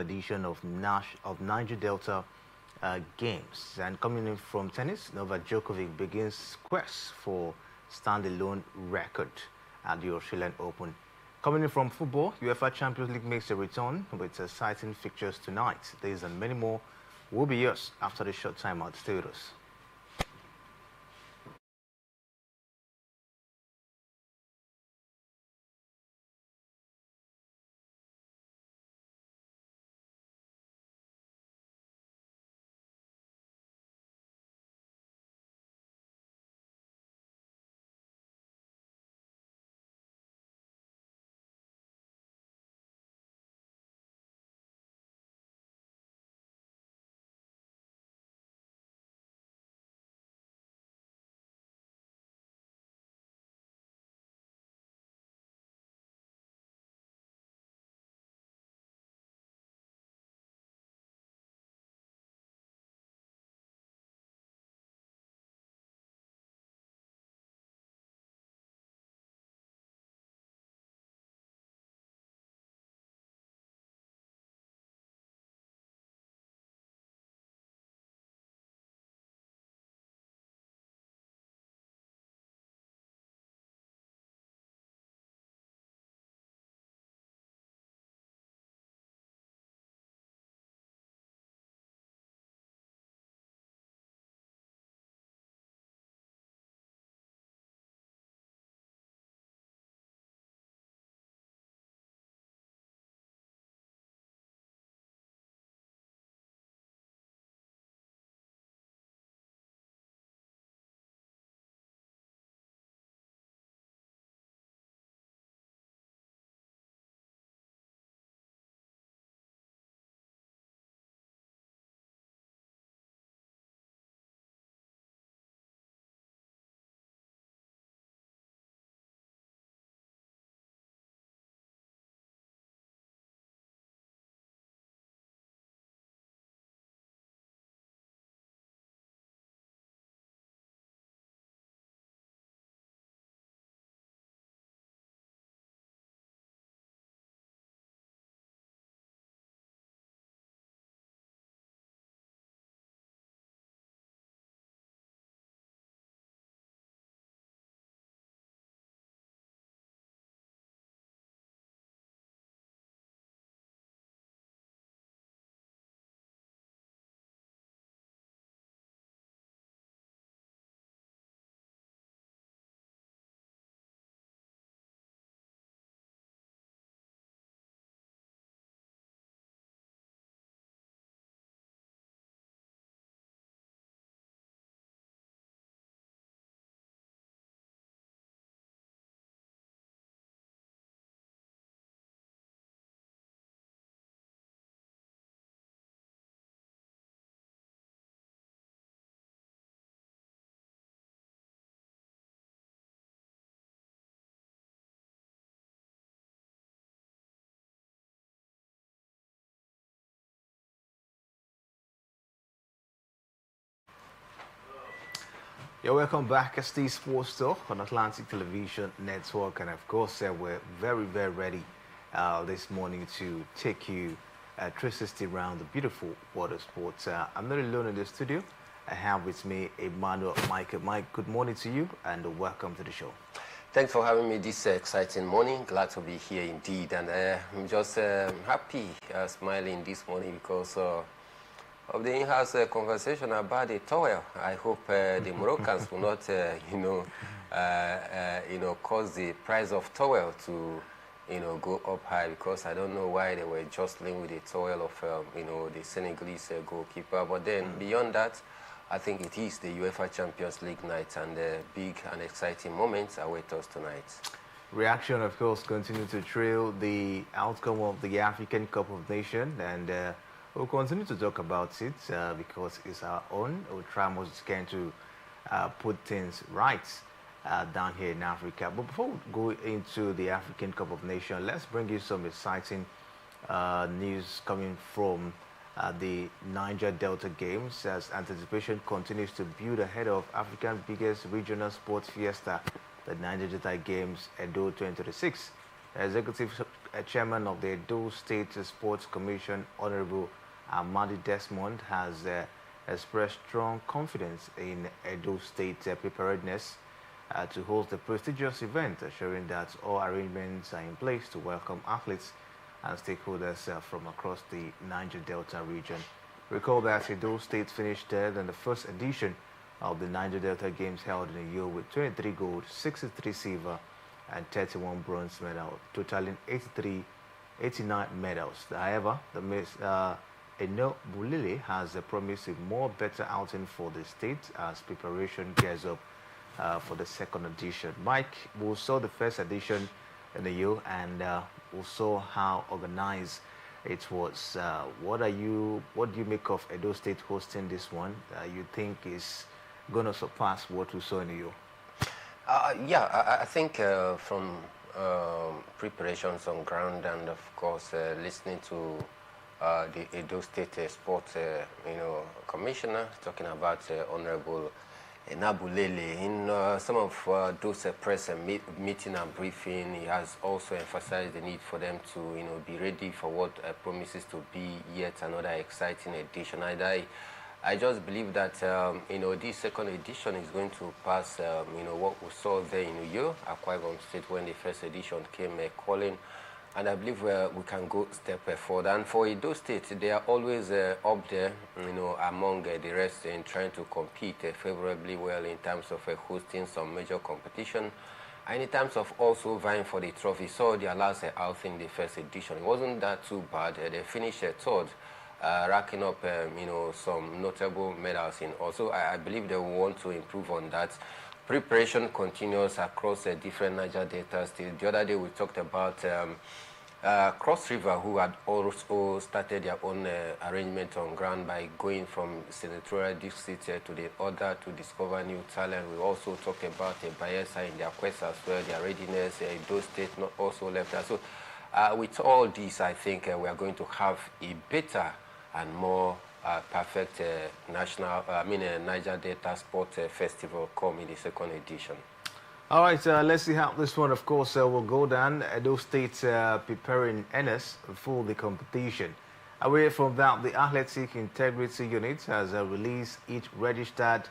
edition of Niger Delta Games. And coming in from tennis, Novak Djokovic begins quest for standalone record at the Australian Open. Coming in from football, UEFA Champions League makes a return with exciting fixtures tonight. These and many more will be yours after the short time out. Stay with us. You're welcome back. It's the Sports Talk on Atlantic Television Network, and of course, we're very ready this morning to take you 360 around the beautiful water sports. I'm not alone in the studio. I have with me Emmanuel Mike. Mike, good morning to you, and welcome to the show. Thanks for having me this exciting morning. Glad to be here indeed, and I'm just happy, smiling this morning because. The in-house conversation about the towel. I hope the Moroccans will not, cause the price of towel to, go up high, because I don't know why they were jostling with the towel of, the Senegalese goalkeeper. But then beyond that, I think it is the UEFA Champions League night, and big and exciting moments await us tonight. Reaction, of course, continue to trail the outcome of the African Cup of Nations, and we'll continue to talk about it because it's our own. We'll try most can to put things right down here in Africa. But before we go into the African Cup of Nations, let's bring you some exciting news coming from the Niger Delta Games, as anticipation continues to build ahead of Africa's biggest regional sports fiesta, the Niger Delta Games Edo 2026. Executive Chairman of the Edo State Sports Commission, Honorable Amadi Desmond, has expressed strong confidence in Edo State preparedness to host the prestigious event, assuring that all arrangements are in place to welcome athletes and stakeholders from across the Niger Delta region. Recall that Edo State finished third in the first edition of the Niger Delta Games held in a year with 23 gold, 63 silver, and 31 bronze medals, totaling 89 medals. However, the Miss Eno Bulile has promised a more better outing for the state as preparation gears up for the second edition. Mike, we saw the first edition in the year and we saw how organized it was. What do you make of Edo State hosting this one? You think is going to surpass what we saw in the year? Yeah, I think from preparations on ground and of course listening to the Edo State Sports, Commissioner talking about Honorable Nabulele in some of those press meeting and briefing, he has also emphasized the need for them to, be ready for what promises to be yet another exciting edition. I just believe that, this second edition is going to pass, what we saw there in Uyo, Akwa Ibom State, when the first edition came calling. And I believe we can go step forward. And for Edo State, they are always up there, among the rest in trying to compete favorably well in terms of hosting some major competition. And in terms of also vying for the trophy. So their last outing in the first edition, it wasn't that too bad. They finished third. Racking up, some notable medals in. Also, I believe they will want to improve on that. Preparation continues across different Niger Delta states. The other day we talked about Cross River, who had also started their own arrangement on ground by going from senatorial district to the other to discover new talent. We also talked about Bayelsa in their quest as well, their readiness. Those states not also left us. So with all this, I think we are going to have a better and more perfect Niger Delta Sport Festival come in the second edition. All right, let's see how this one, of course, will go down. Edo State preparing NS for the competition. Away from that, the Athletic Integrity Unit has released its registered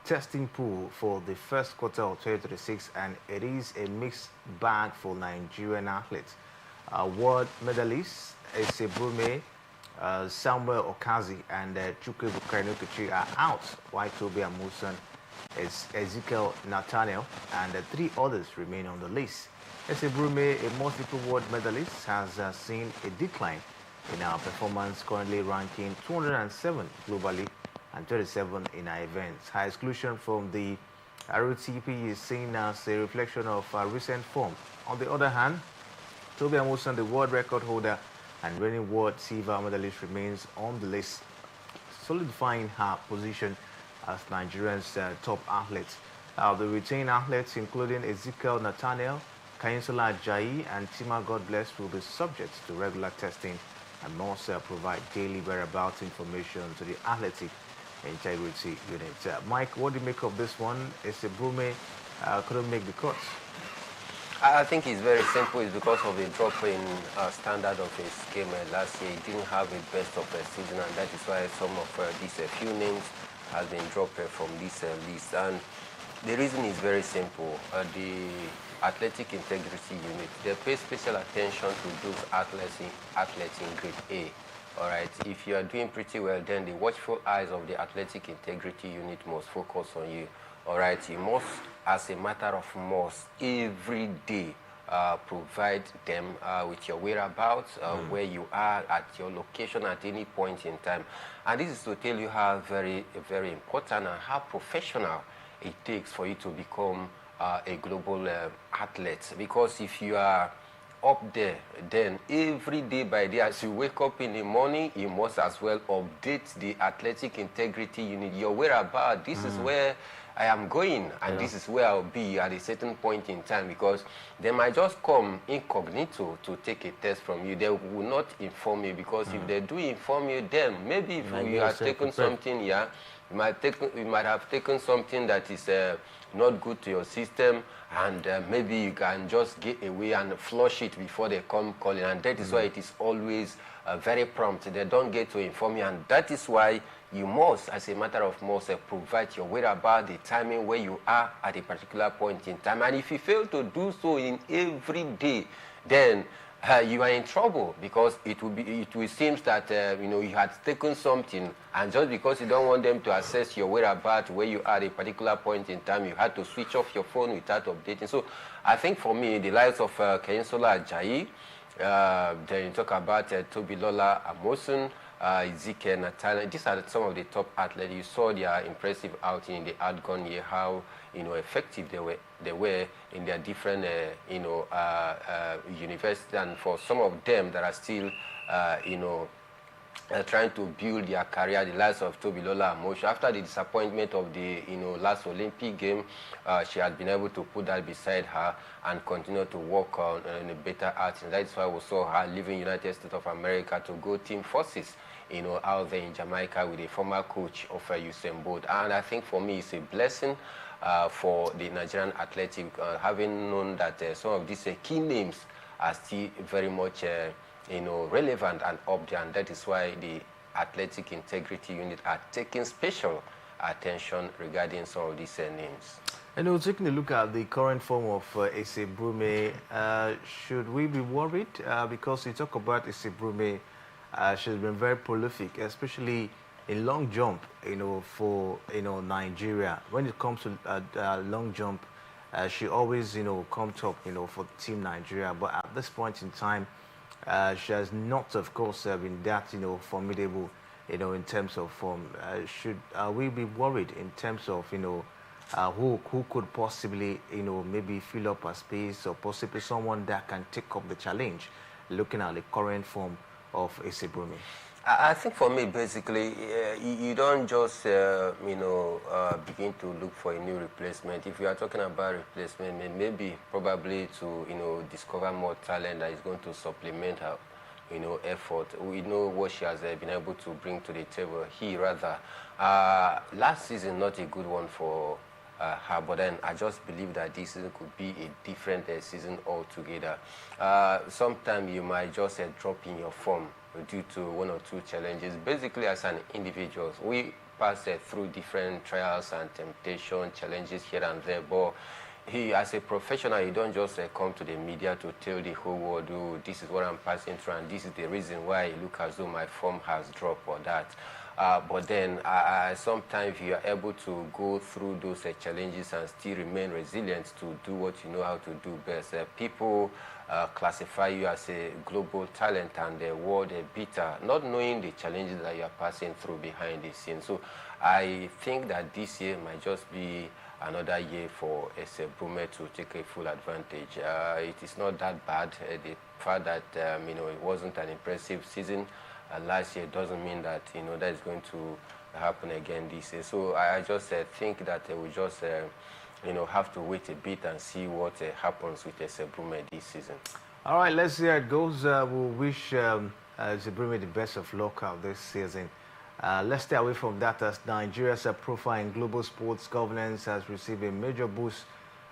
testing pool for the first quarter of 2026, and it is a mixed bag for Nigerian athletes. World medalists Esebrume, Samuel Okazi, and Chukwu Bukainokichi are out, while Toby Amusan, Ezekiel Nathaniel, and 3 others remain on the list. Esebrume, a multiple world medalist, has seen a decline in our performance, currently ranking 207 globally and 37 in our events. Her exclusion from the ROTP is seen as a reflection of recent form. On the other hand, Toby Amusan, the world record holder and reigning world silver medalist, remains on the list, solidifying her position as Nigeria's top athletes. The retained athletes, including Ezekiel Nathaniel, Kayinsola Ajayi, and Tima Godbless, will be subject to regular testing and must provide daily whereabouts information to the Athletic Integrity Unit. Mike, what do you make of this one? Esebrume couldn't make the cuts. I think it's very simple. It's because of the drop in standard of his game last year. He didn't have the best of the season, and that is why some of these few names has been dropped from this list. And the reason is very simple. The Athletic Integrity Unit, they pay special attention to those athletes in grade A. All right. If you are doing pretty well, then the watchful eyes of the Athletic Integrity Unit must focus on you. All right. You must, as a matter of must, every day provide them with your whereabouts, where you are at your location at any point in time. And this is to tell you how very, very important and how professional it takes for you to become a global athlete. Because if you are up there, then every day by day, as you wake up in the morning, you must as well update the Athletic Integrity Unit, your whereabouts. This is where I am going, and this is where I'll be at a certain point in time, because they might just come incognito to take a test from you. They will not inform you, because if they do inform you, then maybe if you have taken something, you might have taken something that is not good to your system, and maybe you can just get away and flush it before they come calling, and that is why it is always very prompt. They don't get to inform you, and that is why you must, as a matter of must, provide your whereabouts, the timing where you are at a particular point in time. And if you fail to do so in every day, then you are in trouble, because it will seem that you had taken something, and just because you don't want them to access your whereabouts where you are at a particular point in time, you had to switch off your phone without updating. So I think for me, the likes of Keinsola Ajayi, then you talk about Tobilola Amosun, Ezekiel Natala. These are some of the top athletes. You saw their impressive outing in the outgone year, how effective they were in their different universities, and for some of them that are still trying to build their career, the likes of Tobilola Amosun. After the disappointment of the last Olympic game, she has been able to put that beside her and continue to work on a better outing. That's why we saw her leaving United States of America to go team forces out there in Jamaica with a former coach of Usain Bolt. And I think for me, it's a blessing for the Nigerian athletic, having known that some of these key names are still very much relevant and up there, and that is why the athletic integrity unit are taking special attention regarding some of these names. And taking a look at the current form of Ese Brume, should we be worried? Because you talk about Ese Brume, she's been very prolific, especially in long jump, for, Nigeria. When it comes to long jump, she always, come top, for Team Nigeria. But at this point in time, she has not, of course, been that, formidable, in terms of form. Should we be worried in terms of, who could possibly, maybe fill up a space, or possibly someone that can take up the challenge, looking at the current form of Ese Brume? I think for me, basically, you don't just, begin to look for a new replacement. If you are talking about replacement, maybe probably to, discover more talent that is going to supplement her, effort. We know what she has been able to bring to the table. Last season, not a good one for her, but then I just believe that this season could be a different season altogether. Sometimes you might just drop in your form due to one or two challenges. Basically, as an individual, we pass through different trials and temptation, challenges here and there, but as a professional, you don't just come to the media to tell the whole world, oh, this is what I'm passing through, and this is the reason why it looks as though my form has dropped or that. But then sometimes you are able to go through those challenges and still remain resilient to do what you know how to do best. People classify you as a global talent and a world beater, not knowing the challenges that you are passing through behind the scenes. So I think that this year might just be another year for Ese Brume to take a full advantage. It is not that bad. The fact that it wasn't an impressive season last year doesn't mean that that is going to happen again this year. So I just think that we just have to wait a bit and see what happens with Ese Brume this season. All right, let's see how it goes. We'll wish Ese Brume the best of luck out this season. Let's stay away from that, as Nigeria's profile in global sports governance has received a major boost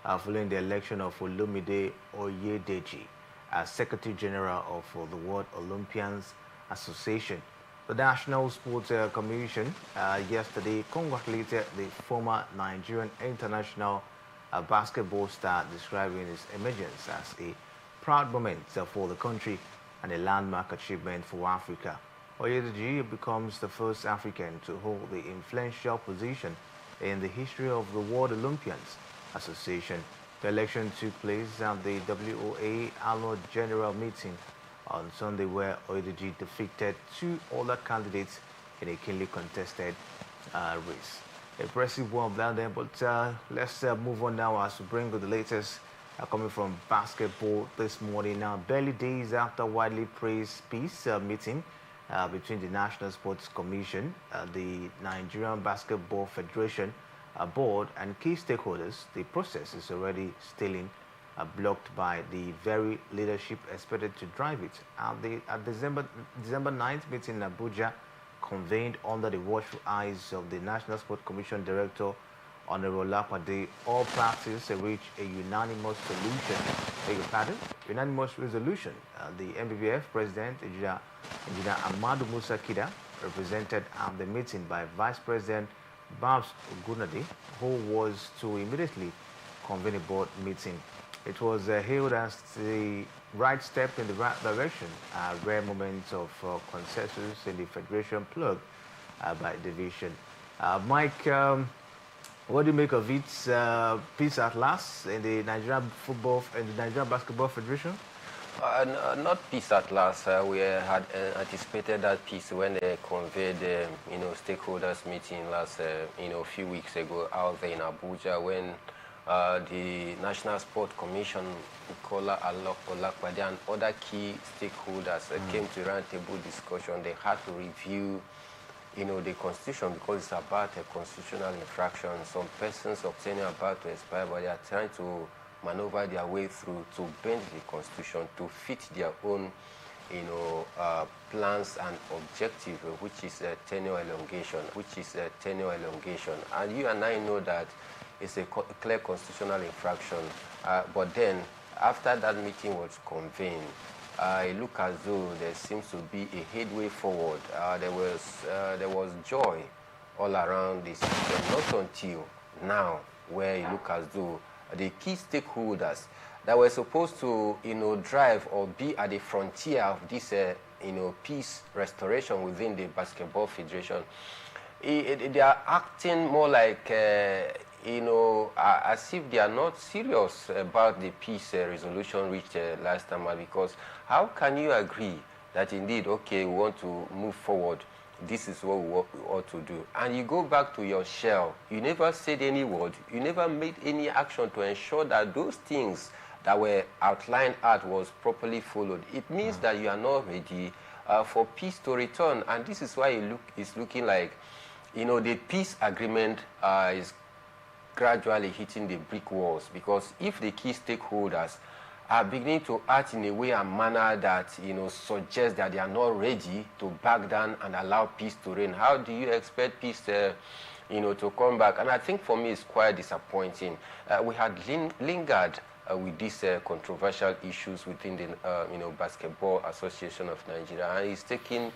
following the election of Olumide Oyedeji as Secretary General of the World Olympians Association. The National Sports Commission yesterday congratulated the former Nigerian international basketball star, describing his emergence as a proud moment for the country and a landmark achievement for Africa. Oyedeji becomes the first African to hold the influential position in the history of the World Olympians Association. The election took place at the WOA annual general meeting on Sunday, where Oyedeji defeated two other candidates in a keenly contested race. Impressive one down there, but let's move on now as we bring you the latest coming from basketball this morning. Now, barely days after widely praised peace meeting between the National Sports Commission, the Nigerian Basketball Federation, board and key stakeholders, the process is already stalling, blocked by the very leadership expected to drive it. At December 9th meeting in Abuja, convened under the watchful eyes of the National Sport Commission Director Honorable Lapade, all parties reached a unanimous solution. Beg your pardon? Unanimous resolution. The MBBF President, Engineer Ahmadu Musa Kida, represented at the meeting by Vice President Babs Ogunade, who was to immediately convene a board meeting. It was hailed as the right step in the right direction, a rare moment of consensus in the Federation plug by division. Mike, what do you make of it? Peace at last in the Nigerian Basketball Federation? Not peace at last. We had anticipated that peace when they convened, stakeholders meeting last, a few weeks ago out there in Abuja when the National Sport Commission, Kola Olakpade, and other key stakeholders came to roundtable discussion. They had to review, the Constitution because it's about a constitutional infraction. Some persons obtaining about to expire, but they are trying to maneuver their way through to bend the Constitution to fit their own, plans and objective, which is tenure elongation, And you and I know that it's a clear constitutional infraction. But then, after that meeting was convened, it looked as though there seems to be a headway forward. There was joy all around the system, not until now, where it looked as though the key stakeholders that were supposed to, drive or be at the frontier of this, peace restoration within the Basketball Federation, they are acting more like as if they are not serious about the peace resolution reached last time, because how can you agree that indeed, okay, we want to move forward, this is what we ought to do, and you go back to your shell, you never said any word, you never made any action to ensure that those things that were outlined out was properly followed. It means that you are not ready for peace to return, and this is why it's looking like, the peace agreement is gradually hitting the brick walls, because if the key stakeholders are beginning to act in a way and manner that suggests that they are not ready to back down and allow peace to reign, how do you expect peace to come back? And I think for me it's quite disappointing. We had lingered with these controversial issues within the Basketball Association of Nigeria, and it's taking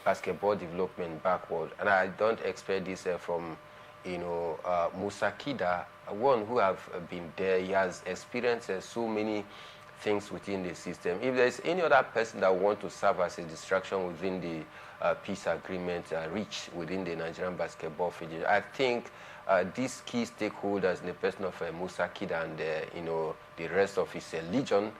basketball development backward. And I don't expect this from Musa Kida, one who have been there. He has experienced so many things within the system. If there's any other person that want to serve as a distraction within the peace agreement reached within the Nigerian Basketball Federation, I think these key stakeholders in the person of Musa Kida and the rest of his legion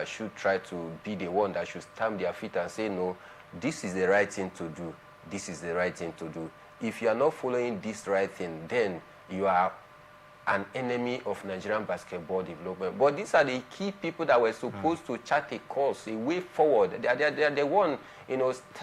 should try to be the one that should stamp their feet and say, no, this is the right thing to do. This is the right thing to do. If you are not following this right thing, then you are an enemy of Nigerian basketball development. But these are the key people that were supposed to chart a course, a way forward. They are the one,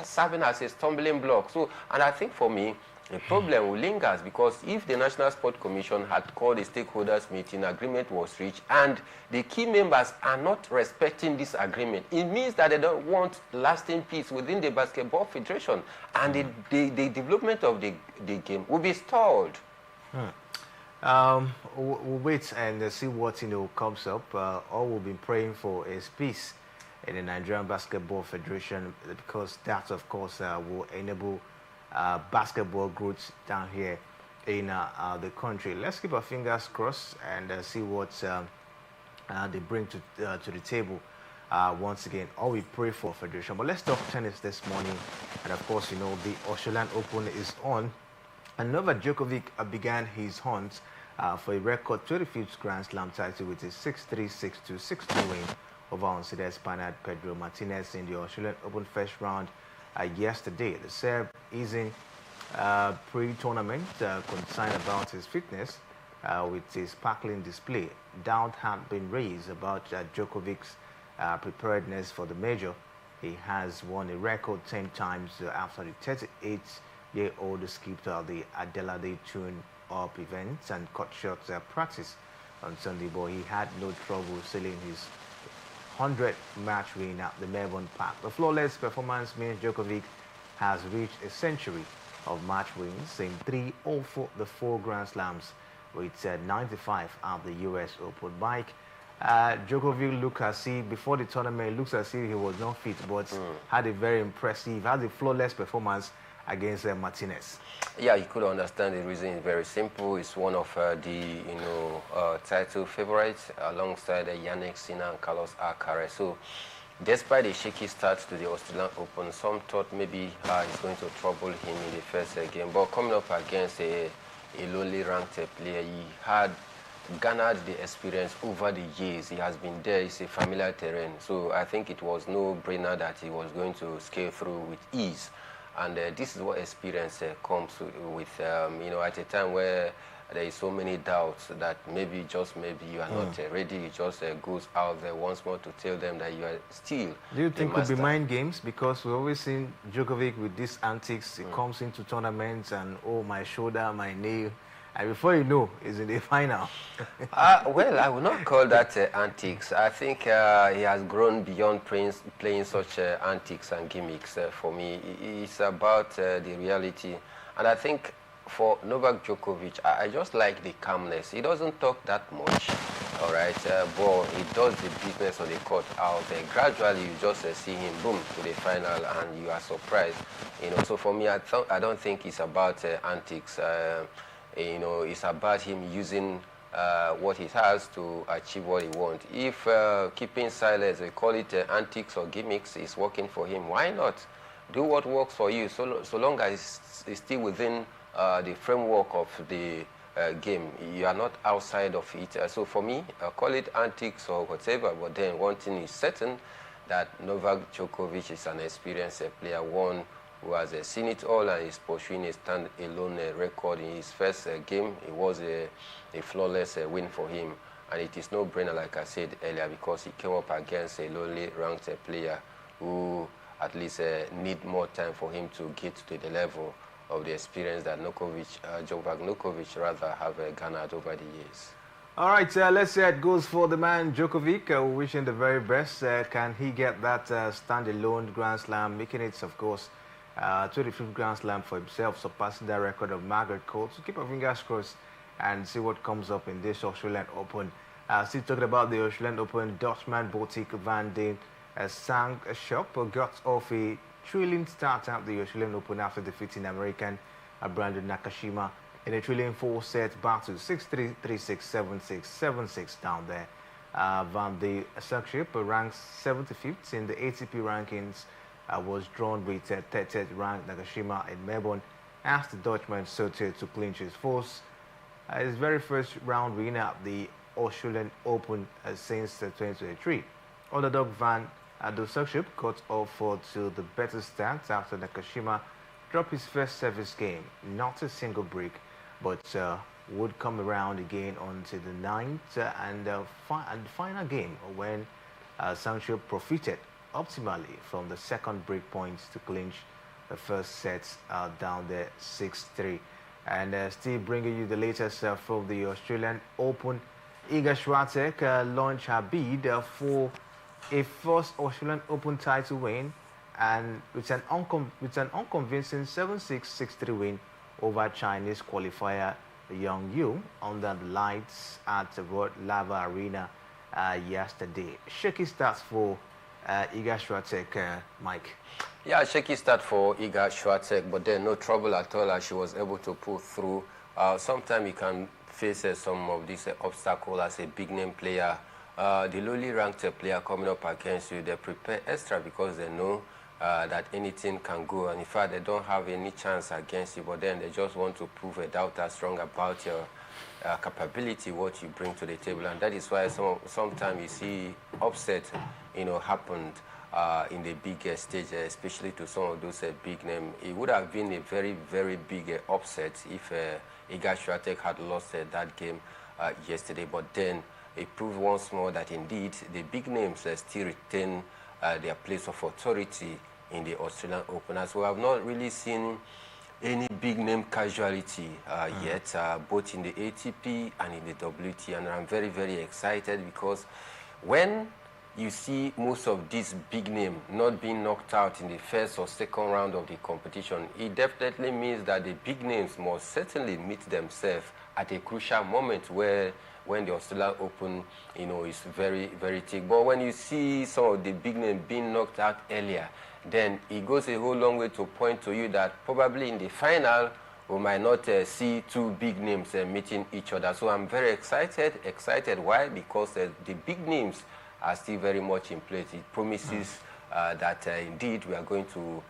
serving as a stumbling block. So, and I think for me, the problem will linger, because if the National Sport Commission had called a stakeholders meeting, agreement was reached, and the key members are not respecting this agreement, it means that they don't want lasting peace within the Basketball Federation, and the development of the game will be stalled. We'll wait and see what comes up. All we've been praying for is peace in the Nigerian Basketball Federation, because that, of course, will enable basketball growth down here in the country. Let's keep our fingers crossed and see what they bring to the table. Once again, all we pray for Federation. But let's talk tennis this morning. And of course, the Australian Open is on. And Novak Djokovic began his hunt for a record 25th Grand Slam title with a 6-3, 6-2, 6-2 win over unseeded Spaniard Pedro Martinez in the Australian Open first round yesterday. The Serb is in pre-tournament concerned about his fitness with his sparkling display. Doubt had been raised about Djokovic's preparedness for the major. He has won a record 10 times after the 38-year-old skipped the Adelaide Tune up events and cut short practice on Sunday, but he had no trouble sealing his 100th match win at the Melbourne Park. The flawless performance means Djokovic has reached a century of match wins in three of the four Grand Slams, with 95 at the US Open. Mike, Djokovic looked as if, before the tournament, looks as if he was not fit, but had a very impressive, had a flawless performance against Martinez. Yeah, you could understand the reason. Is very simple. It's one of the title favorites alongside Yannick Sinner and Carlos Alcaraz. So, despite the shaky start to the Australian Open, some thought maybe it's going to trouble him in the first game. But coming up against a lowly ranked player, he had garnered the experience over the years. He has been there. It's a familiar terrain. So I think it was no brainer that he was going to scale through with ease. And this is what experience comes with, at a time where there is so many doubts that maybe, just maybe, you are not ready. He just goes out there once more to tell them that you are still Do you think it could be mind games? Because we've always seen Djokovic with these antics. He comes into tournaments and, oh, my shoulder, my knee. And before you know, he's in the final. Well, I would not call that antics. I think he has grown beyond playing such antics and gimmicks. For me, it's about the reality. And I think for Novak Djokovic, I just like the calmness. He doesn't talk that much, all right, but he does the business on the court out there. Gradually, you just see him, boom, to the final, and you are surprised. So for me, I don't think it's about antics. It's about him using what he has to achieve what he wants. If keeping silence, we call it antics or gimmicks, is working for him, why not? Do what works for you, so long as it's still within the framework of the game. You are not outside of it. So for me, call it antics or whatever, but then one thing is certain, that Novak Djokovic is an experienced player, one who has seen it all and is pursuing a stand-alone record. In his first game, it was a flawless win for him. And it is no brainer, like I said earlier, because he came up against a lowly ranked player who at least need more time for him to get to the level of the experience that Novak Djokovic rather have garnered over the years. All right, let's say it goes for the man Djokovic. We wish him the very best. Can he get that stand-alone Grand Slam, making it, of course, 25th Grand Slam for himself, surpassing that record of Margaret Court. So keep our fingers crossed and see what comes up in this Australian Open. Still talking about the Australian Open, Dutchman Botic van den Zandschulp got off a thrilling start at the Australian Open after defeating American Brandon Nakashima in a thrilling four-set battle, 6-3, 3-6, 7-6, 7-6 down there. Van den Zandschulp ranks 75th in the ATP rankings. Was drawn with 30th ranked Nakashima in Melbourne as the Dutchman sought to clinch his force. His very first round win at the Australian Open since 2023. Underdog Van den Zandschulp got off to the better start after Nakashima dropped his first service game, not a single break, but would come around again onto the ninth and final game when Zandschulp profited optimally from the second break points to clinch the first sets down there 6-3. And still bringing you the latest from the Australian Open. Iga Swiatek launched her bid for a first Australian Open title win, and with an unconvincing 7-6, 6-3 win over Chinese qualifier Yang Yu under the lights at the World Lava Arena yesterday. Shaky starts for Iga Swiatek, Mike. Yeah, shaky start for Iga Swiatek, but then no trouble at all as she was able to pull through. Sometimes you can face some of these obstacles as a big name player. The lowly ranked player coming up against you, they prepare extra because they know that anything can go, and in fact they don't have any chance against you, but then they just want to prove a doubter strong about your capability, what you bring to the table. And that is why sometimes you see upset happened in the big stage, especially to some of those big names. It would have been a very, very big upset if Iga Swiatek had lost that game yesterday, but then it proved once more that indeed the big names still retain their place of authority in the Australian Open, as we have not really seen any big name casualty yet, both in the ATP and in the WT, and I'm very, very excited because when you see most of these big names not being knocked out in the first or second round of the competition, it definitely means that the big names must certainly meet themselves at a crucial moment where when the Australian Open, is very, very thick. But when you see some of the big names being knocked out earlier, then it goes a whole long way to point to you that probably in the final, we might not see two big names meeting each other. So I'm very excited. Excited, why? Because the big names are still very much in place. It promises that indeed we are going to,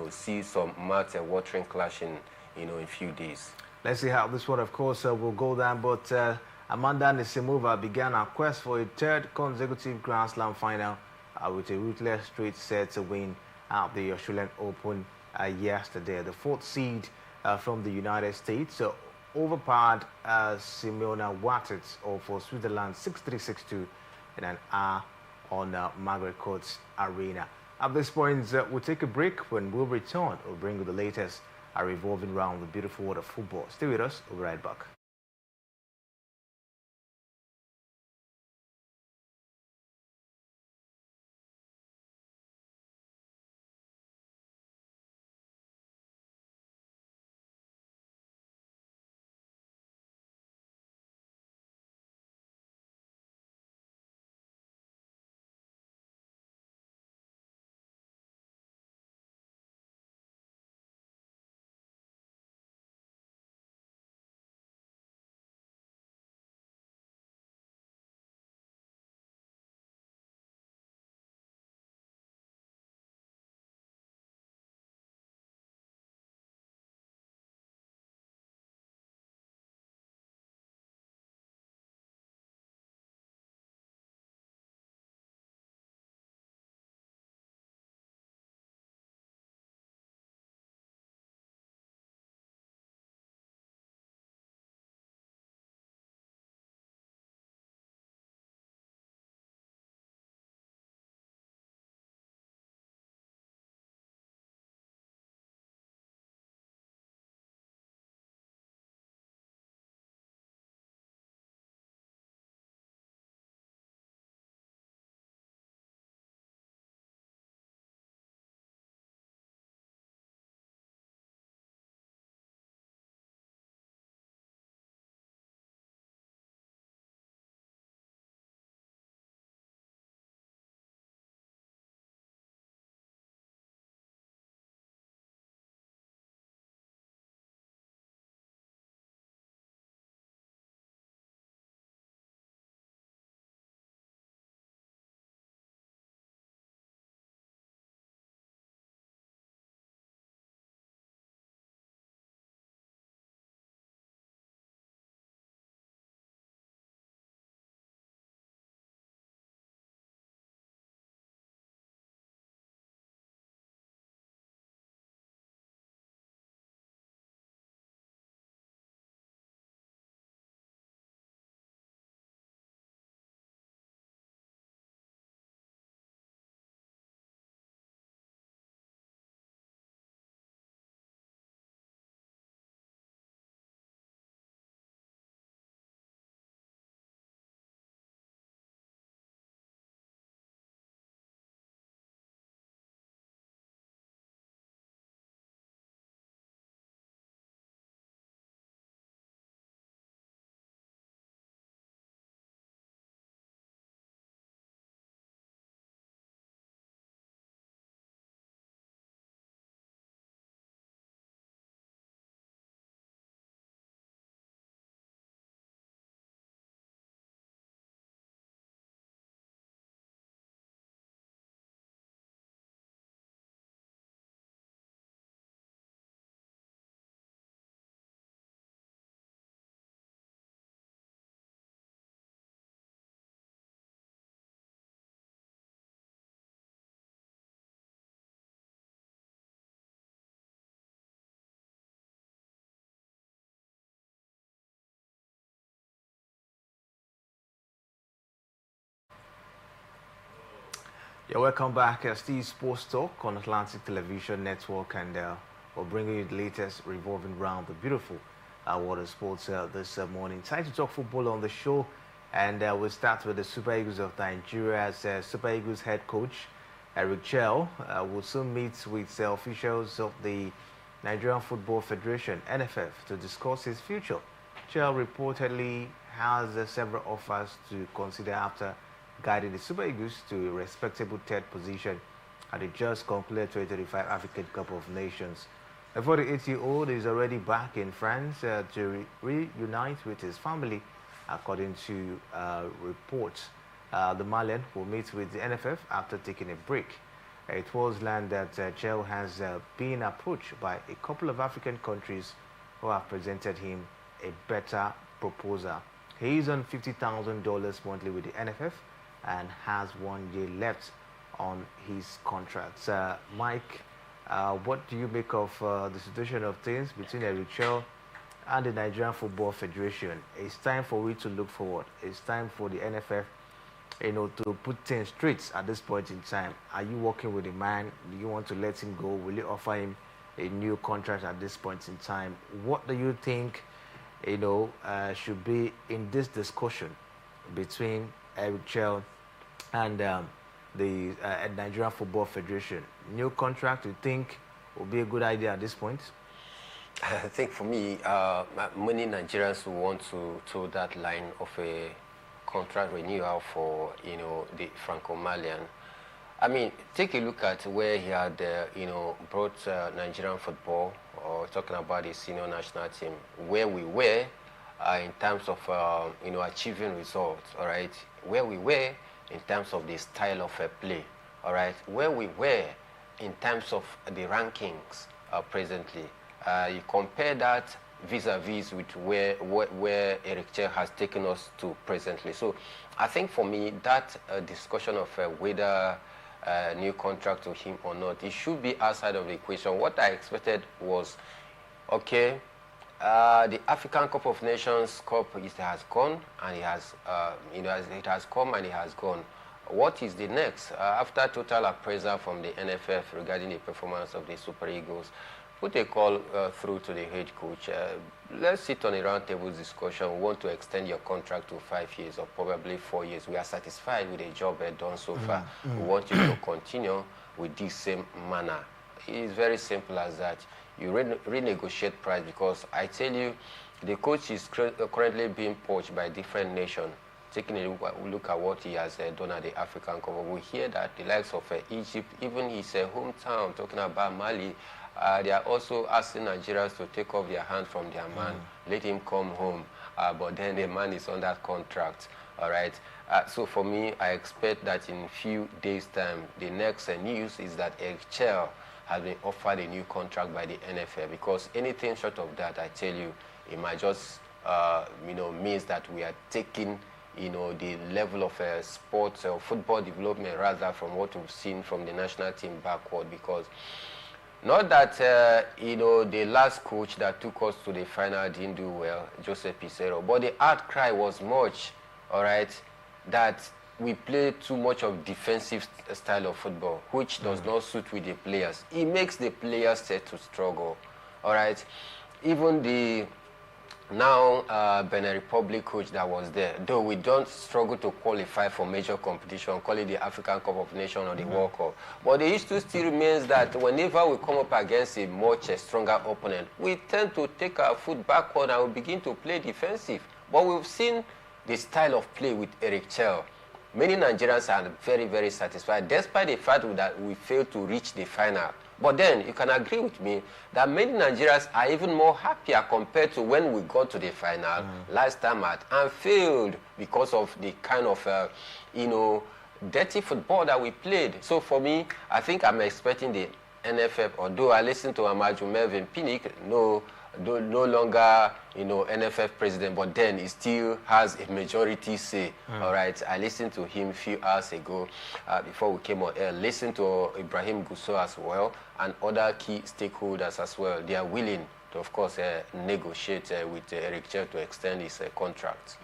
see some mouth-watering clashing, in a few days. Let's see how this one, of course, will go down. But Amanda Nisimova began her quest for a third consecutive Grand Slam final with a ruthless straight set to win at the Australian Open yesterday. The fourth seed from the United States overpowered Simona Waters of Switzerland 6-3, 6-2 in an hour on Margaret Court's Arena. At this point, we'll take a break. When we'll return, we'll bring you the latest revolving around the beautiful world of football. Stay with us. We'll be right back. Yeah, welcome back. Steve Sports Talk on Atlantic Television Network, and We're bringing you the latest revolving around the beautiful world of sports this morning. Time to talk football on the show, and we'll start with the Super Eagles of Nigeria's Super Eagles head coach, Eric Chell, will soon meet with officials of the Nigerian Football Federation, NFF, to discuss his future. Chell reportedly has several offers to consider after guiding the Super Eagles to a respectable third position at the just concluded 2025 African Cup of Nations. The 48-year-old is already back in France to reunite with his family, according to reports. The Malian will meet with the NFF after taking a break. It was learned that Chell has been approached by a couple of African countries who have presented him a better proposal. He is on $50,000 monthly with the NFF and has 1 year left on his contract. Mike, what do you make of the situation of things between Eric Chell and the Nigerian Football Federation? It's time for we to look forward. It's time for the NFF, to put things straight at this point in time. Are you working with the man? Do you want to let him go? Will you offer him a new contract at this point in time? What do you think, should be in this discussion between Eric Chell and the Nigerian Football Federation? New contract, you think, will be a good idea at this point? I think for me, many Nigerians who want to toe that line of a contract renewal for, the Franco-Malian. I mean, take a look at where he had, brought Nigerian football, or talking about the senior national team, where we were in terms of, achieving results, all right? Where we were in terms of the style of play, all right? Where we were in terms of the rankings presently. You compare that vis-a-vis with where Eric Chell has taken us to presently. So I think for me, that discussion of whether new contract to him or not, it should be outside of the equation. What I expected was, okay, the African Cup of Nations Cup, it has gone, and it has, it has come and it has gone. What is the next? After total appraisal from the NFF regarding the performance of the Super Eagles, put a call through to the head coach. Let's sit on a roundtable discussion. We want to extend your contract to 5 years or probably 4 years. We are satisfied with the job done so far. We want you to continue with this same manner. It is very simple as that. You renegotiate price, because I tell you, the coach is currently being poached by different nations. Taking a look at what he has done at the African Cup, we hear that the likes of Egypt, even his hometown, talking about Mali, they are also asking Nigerians to take off their hand from their man, let him come home. But then the man is on that contract, all right? So for me, I expect that in a few days' time, the next news is that Eric Chell has been offered a new contract by the NFL, because anything short of that, I tell you, it might just, means that we are taking, the level of sports or football development rather from what we've seen from the national team backward. Because not that, the last coach that took us to the final didn't do well, Joseph Pizarro, but the outcry was much, all right, that we play too much of defensive style of football, which does not suit with the players. It makes the players set to struggle, all right? Even the Benin Republic coach that was there, though we don't struggle to qualify for major competition, call it the African Cup of Nations or the World Cup, but the issue still remains that whenever we come up against a much stronger opponent, we tend to take our foot backward and we begin to play defensive. But we've seen the style of play with Eric Chell. Many Nigerians are very, very satisfied, despite the fact that we failed to reach the final. But then, you can agree with me that many Nigerians are even more happier compared to when we got to the final last time at Anfield, because of the kind of, dirty football that we played. So for me, I think I'm expecting the NFF, although I listened to Amaju Melvin Pinnick, no longer, NFF president, but then he still has a majority say. All right, I listened to him a few hours ago before we came on air. Listened to Ibrahim Gusso as well and other key stakeholders as well. They are willing to, of course, negotiate with Eric Chell to extend his contract.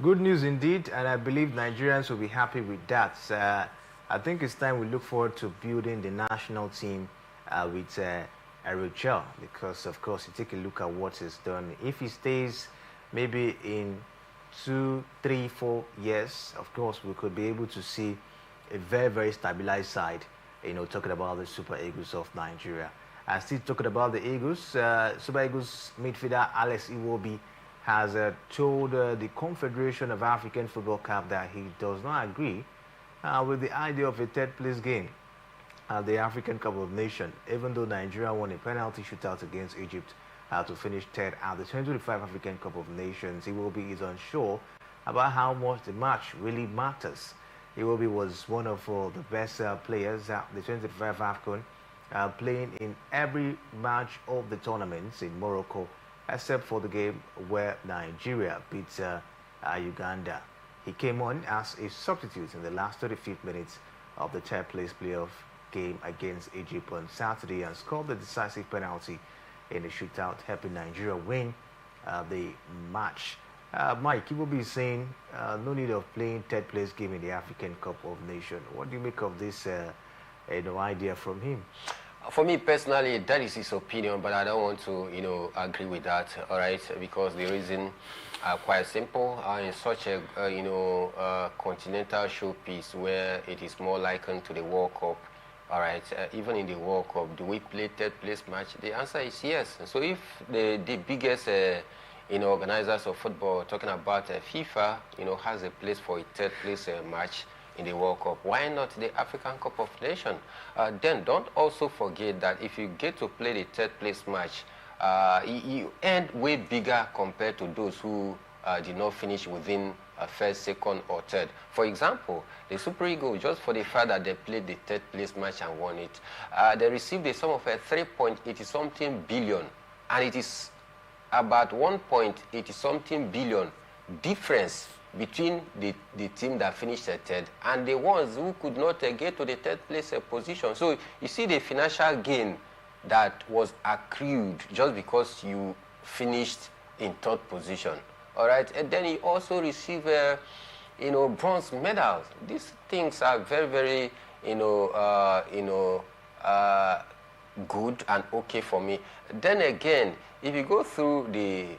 Good news indeed, and I believe Nigerians will be happy with that. I think it's time we look forward to building the national team with Eric Chell, because of course you take a look at what he's done. If he stays maybe in 2, 3, 4 years, of course we could be able to see a very, very stabilized side, talking about the Super Eagles of Nigeria. And still talking about the Eagles, Super Eagles midfielder Alex Iwobi has told the Confederation of African Football CAF that he does not agree with the idea of a third place game at the African Cup of Nations, even though Nigeria won a penalty shootout against Egypt to finish third at the 2025 African Cup of Nations. Iwobi is unsure about how much the match really matters. Iwobi was one of the best players at the 2025 AFCON, playing in every match of the tournaments in Morocco, except for the game where Nigeria beat Uganda. He came on as a substitute in the last 35 minutes of the third place playoff game against Egypt on Saturday and scored the decisive penalty in the shootout, helping Nigeria win the match. Mike, you will be saying no need of playing third place game in the African Cup of Nations. What do you make of this idea from him? For me personally, that is his opinion, but I don't want to, agree with that, all right? Because the reason are quite simple. In such a, continental showpiece where it is more likened to the World Cup, all right? Even in the World Cup, do we play third place match? The answer is yes. So if the biggest, organizers of football, talking about FIFA, has a place for a third place match in the World Cup, why not the African Cup of Nations? Then don't also forget that if you get to play the third place match, you end way bigger compared to those who did not finish within first, second, or third. For example, the Super Eagles, just for the fact that they played the third place match and won it, they received a sum of 3.80 something billion, and it is about 1.80 something billion difference between the team that finished third and the ones who could not get to the third place position. So you see the financial gain that was accrued just because you finished in third position. All right, and then you also receive, bronze medals. These things are very, very, good and okay for me. Then again, if you go through the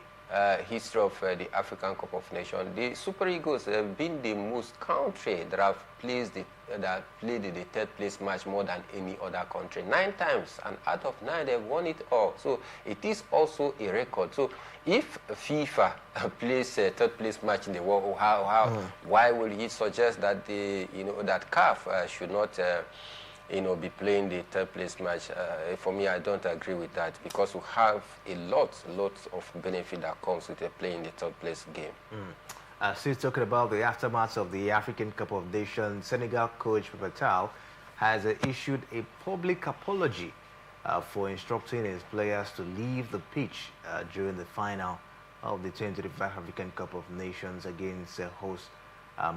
history of the African Cup of Nations, the Super Eagles have been the most country that have played the third place match more than any other country. 9 times, and out of 9 they've won it all. So it is also a record. So if FIFA plays a third place match in the world, why will he suggest that that CAF should not be playing the third place match? For me, I don't agree with that, because we have a lot of benefit that comes with playing the third place game. Still talking about the aftermath of the African Cup of Nations, Senegal coach Papetal has issued a public apology for instructing his players to leave the pitch during the final of the 2025 African Cup of Nations against host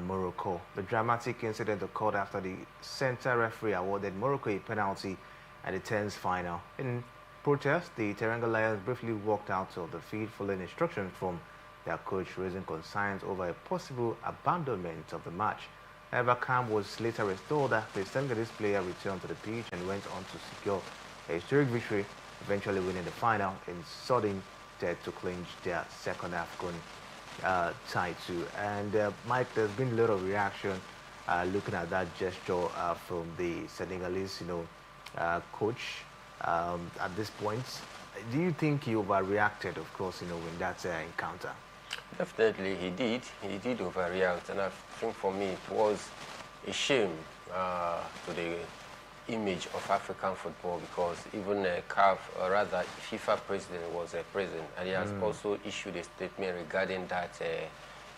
Morocco. The dramatic incident occurred after the center referee awarded Morocco a penalty at the 10th final. In protest, the Teranga Lions briefly walked out of the field following instructions from their coach, raising concerns over a possible abandonment of the match. However, calm was later restored after the Senegalese player returned to the pitch and went on to secure a historic victory, eventually winning the final in sudden death to clinch their second AFCON title. And Mike, there's been a lot of reaction looking at that gesture from the Senegalese, coach at this point. Do you think he overreacted, of course, in that encounter? Definitely, he did. He did overreact, and I think for me it was a shame to the image of African football, because even CAF, or rather FIFA president, was a president, and he has also issued a statement regarding that,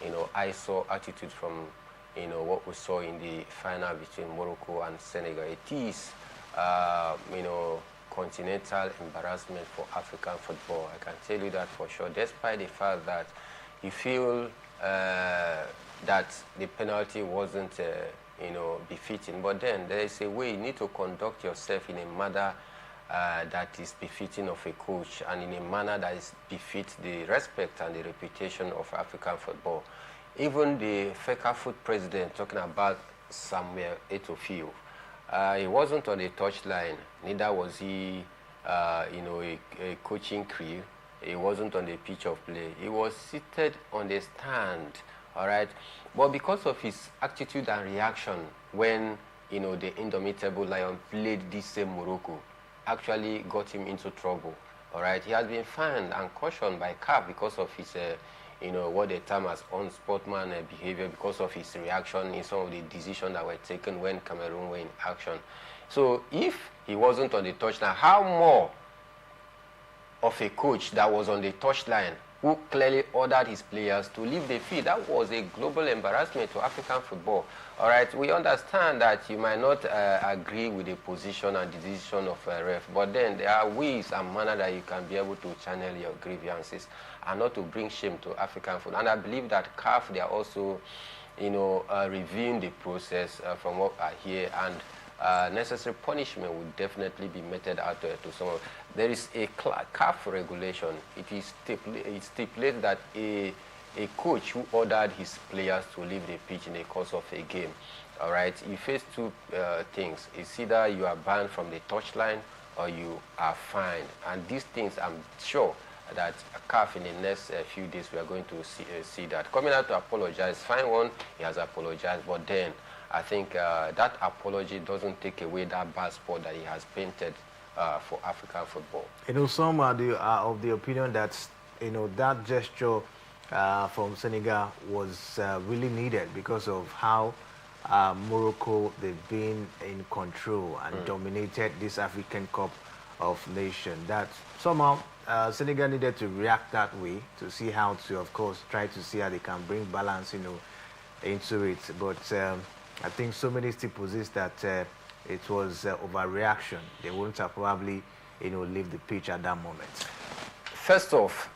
ISO attitude from, what we saw in the final between Morocco and Senegal. It is, continental embarrassment for African football. I can tell you that for sure, despite the fact that you feel that the penalty wasn't, befitting. But then there is a way you need to conduct yourself in a manner that is befitting of a coach, and in a manner that is befits the respect and the reputation of African football. Even the FECAFOOT president, talking about Samuel Eto'o, he wasn't on the touchline, neither was he a coaching crew. He wasn't on the pitch of play. He was seated on the stand, all right? But because of his attitude and reaction when, the indomitable Lion played this same Morocco, actually got him into trouble, all right? He has been fined and cautioned by CAF because of his, what they term as unsportsmanlike behavior, because of his reaction in some of the decisions that were taken when Cameroon were in action. So if he wasn't on the touchline, how more of a coach that was on the touchline who clearly ordered his players to leave the field? That was a global embarrassment to African football. All right, we understand that you might not agree with the position and decision of a ref, but then there are ways and manner that you can be able to channel your grievances and not to bring shame to African football. And I believe that CAF, they are also, reviewing the process from what I hear, and necessary punishment will definitely be meted out to someone. There is a CAF regulation. It stipulates that a coach who ordered his players to leave the pitch in the course of a game, all right, you face two things. It's either you are banned from the touchline or you are fined. And these things, I'm sure that CAF in the next few days we are going to see that. Coming out to apologize, fine one, he has apologized, but then I think that apology doesn't take away that bad spot that he has painted for African football. Some are of the opinion that, that gesture from Senegal was really needed because of how Morocco, they've been in control and dominated this African Cup of Nations. That somehow Senegal needed to react that way to see how to, of course, try to see how they can bring balance, into it. But I think so many still possess that it was overreaction. They wouldn't have probably, leave the pitch at that moment. First off,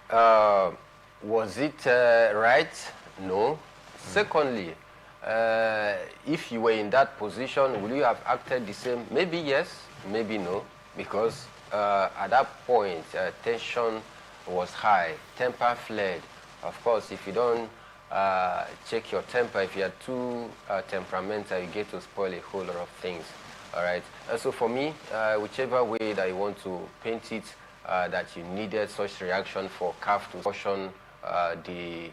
was it right? No. Secondly, if you were in that position, would you have acted the same? Maybe yes, maybe no, because at that point, tension was high, temper fled. Of course, if you don't check your temper, if you are too temperamental, you get to spoil a whole lot of things. All right. So for me, whichever way that you want to paint it, that you needed such reaction for CAF to caution the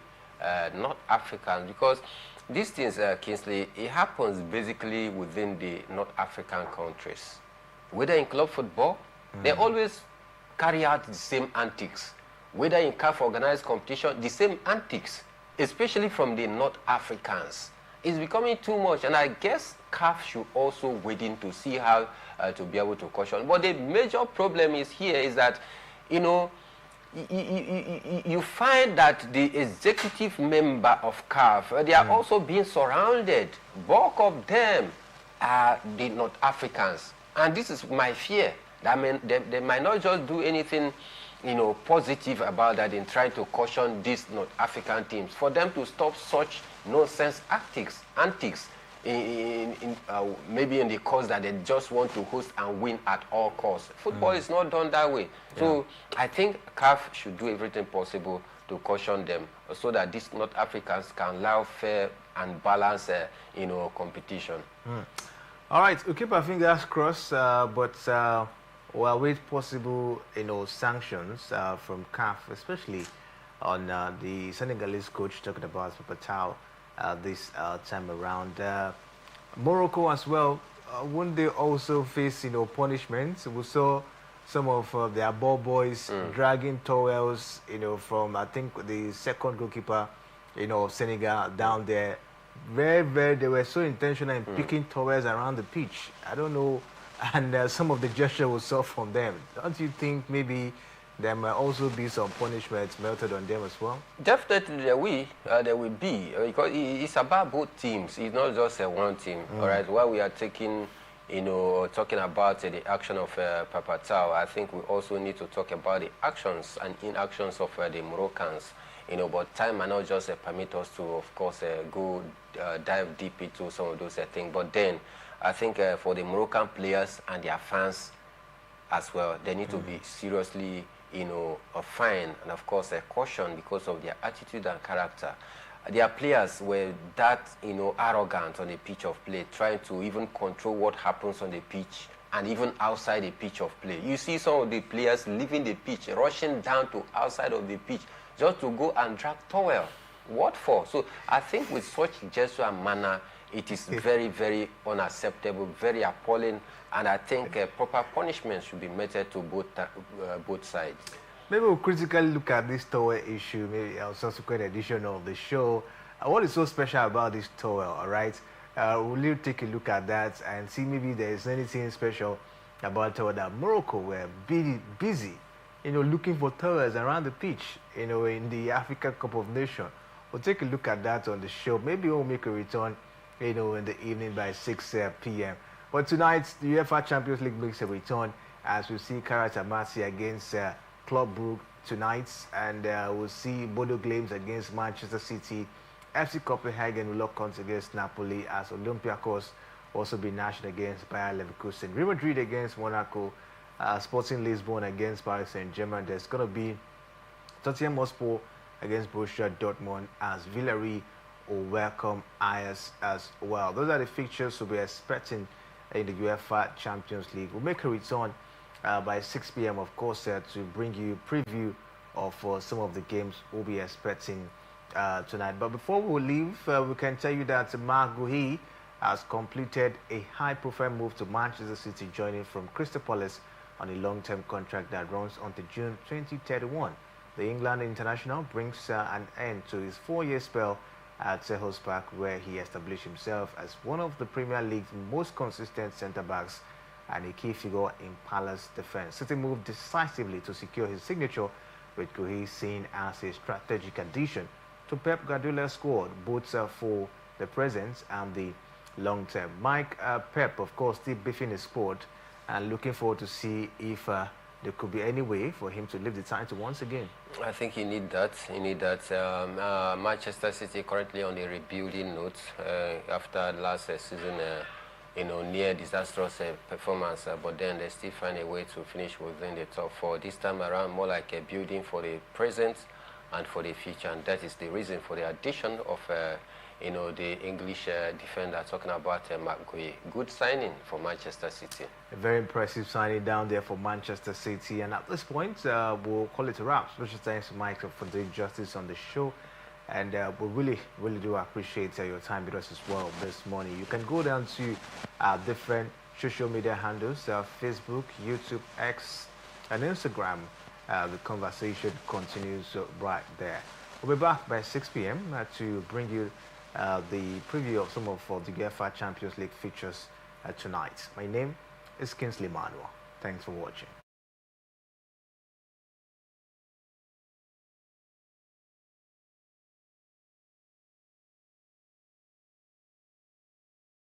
North Africans, because these things, Kingsley, it happens basically within the North African countries. Whether in club football, they always carry out the same antics. Whether in CAF organized competition, the same antics, especially from the North Africans. It's becoming too much, and I guess CAF should also wait in to see how to be able to caution. But the major problem is that, you find that the executive member of CAF, they are also being surrounded. Bulk of them are the North Africans. And this is my fear. They might not just do anything, positive about that in trying to caution these North African teams, for them to stop such nonsense antics, maybe in the cause that they just want to host and win at all costs. Football is not done that way. Yeah. So I think CAF should do everything possible to caution them so that these North Africans can allow fair and balanced, competition. All right, we'll keep our fingers crossed, but we'll await possible, sanctions from CAF, especially on the Senegalese coach talking about Papatao this time around. Morocco as well, won't they also face, punishments? We saw some of their ball boys dragging towels, from, I think, the second goalkeeper, of Senegal down there. They were so intentional in picking towels around the pitch. I don't know, and some of the gesture was saw from them. Don't you think maybe there might also be some punishments melted on them as well? Definitely there will be, because it's about both teams. It's not just one team. All right, while we are talking about the action of Papatao, I think we also need to talk about the actions and inactions of the Moroccans. But time might not just permit us to, of course, go dive deep into some of those things. But then, I think for the Moroccan players and their fans as well, they need to be seriously, fined and, of course, cautioned because of their attitude and character. Their players were that, arrogant on the pitch of play, trying to even control what happens on the pitch and even outside the pitch of play. You see some of the players leaving the pitch, rushing down to outside of the pitch just to go and drag towel. What for? So I think with such gesture and manner, it is very, very unacceptable, very appalling, and I think proper punishment should be meted to both sides. Maybe we'll critically look at this towel issue, maybe a subsequent edition of the show. What is so special about this towel, all right? We'll take a look at that and see maybe there is anything special about towel that Morocco were busy, looking for towels around the pitch, in the African Cup of Nations. We'll take a look at that on the show. Maybe we'll make a return, in the evening by 6 p.m. But tonight, the UEFA Champions League makes a return as we see Karatamasi against Club Brugge tonight, and we'll see Bodo Glimt against Manchester City. FC Copenhagen will lock on against Napoli as Olympiacos also be national against Bayer Leverkusen. Real Madrid against Monaco, Sporting Lisbon against Paris Saint-Germain. There's going to be Tottenham Hotspur against Borussia Dortmund as Villarreal will welcome Ajax as well. Those are the fixtures we'll be expecting in the UEFA Champions League. We'll make a return by 6 p.m. of course to bring you preview of some of the games we'll be expecting tonight. But before we leave, we can tell you that Marc Guéhi has completed a high-profile move to Manchester City, joining from Crystal Palace on a long-term contract that runs until June 2031. The England international brings an end to his 4-year spell at Selhurst Park, where he established himself as one of the Premier League's most consistent centre-backs and a key figure in Palace defence. City moved decisively to secure his signature, with Guéhi seen as a strategic addition to Pep Guardiola's squad, both for the present and the long term. Pep, of course, still beefing his squad and looking forward to see if there could be any way for him to lift the title once again. I think he need that. He need that. Manchester City currently on a rebuilding note after last season, near disastrous performance, but then they still find a way to finish within the top 4. This time around, more like a building for the present and for the future, and that is the reason for the addition of the English defender, talking about Marc Guéhi. Good signing for Manchester City. A very impressive signing down there for Manchester City. And at this point, we'll call it a wrap. Special thanks to Mike for doing justice on the show. And we really, really do appreciate your time with us as well this morning. You can go down to different social media handles, Facebook, YouTube, X, and Instagram. The conversation continues right there. We'll be back by 6 p.m. To bring you the preview of some of the UEFA Champions League features tonight. My name is Kingsley Manuel. Thanks for watching.